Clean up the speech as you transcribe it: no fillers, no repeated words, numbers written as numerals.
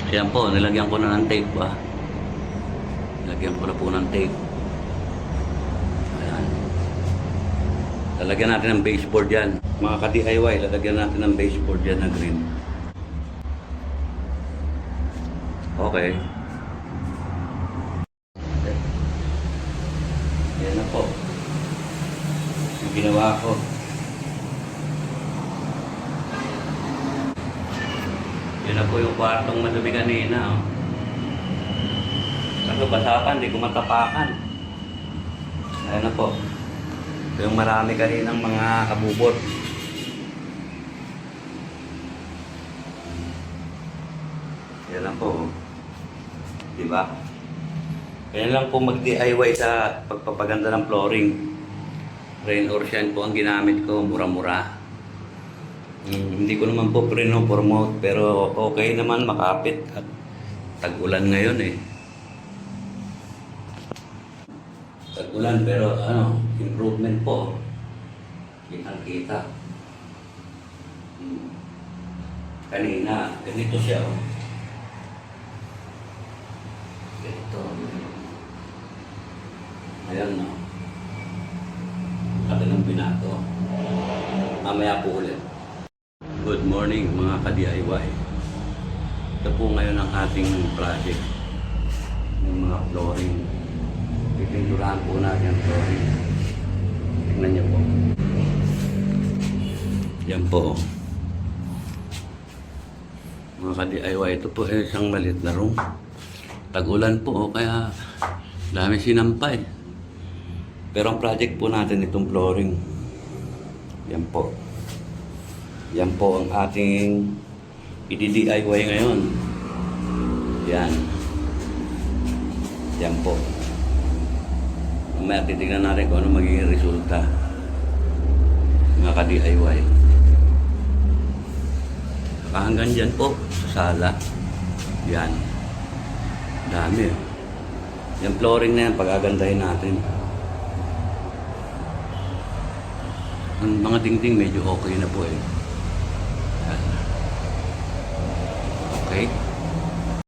Ayan po, nilagyan ko na ng tape ba? Nilagyan ko na po ng tape. Ayan. Lalagyan natin ng baseboard yan. Mga ka-DIY, lalagyan natin ng baseboard yan na green. Okay. Ayan na po. Yung ginawa ko. Yan na po yung kwartong madumi kanina. Oh. Kasi basapan, di ko matapakan. Ayan na po. Ito yung marami kaninang mga kabubot. Yan na po. Diba? Kaya lang po mag-DIY sa pagpapaganda ng flooring. Rain or shine po ang ginamit ko. Mura-mura. Hindi ko naman po promote pero okay naman makapit at tag-ulan ngayon eh. Tag-ulan pero improvement po. Kitang-kita. Kanina, ganito siya oh. Ganito. Ayan no. Kata ng binato. Mamaya po ulit. Good morning mga ka-DIY. Ito po ngayon ang ating project. Yung mga flooring. Pipinturahan po natin ang flooring. Tingnan niyo po. Yan po. Mga ka-DIY, ito po ay isang maliit na room. Tag-ulan po, kaya dami sinampay. Pero ang project po natin itong flooring. Yan po. Yan po ang ating i-DIY ngayon. Yan. Yan po. Mamaya titignan natin kung ano magiging resulta. Mga ka-DIY. Hanggang dyan po sa sala. Yan. Dami. Yung flooring na yan, pag-agandahin natin. Ang mga dingding medyo okay na po eh. Okay.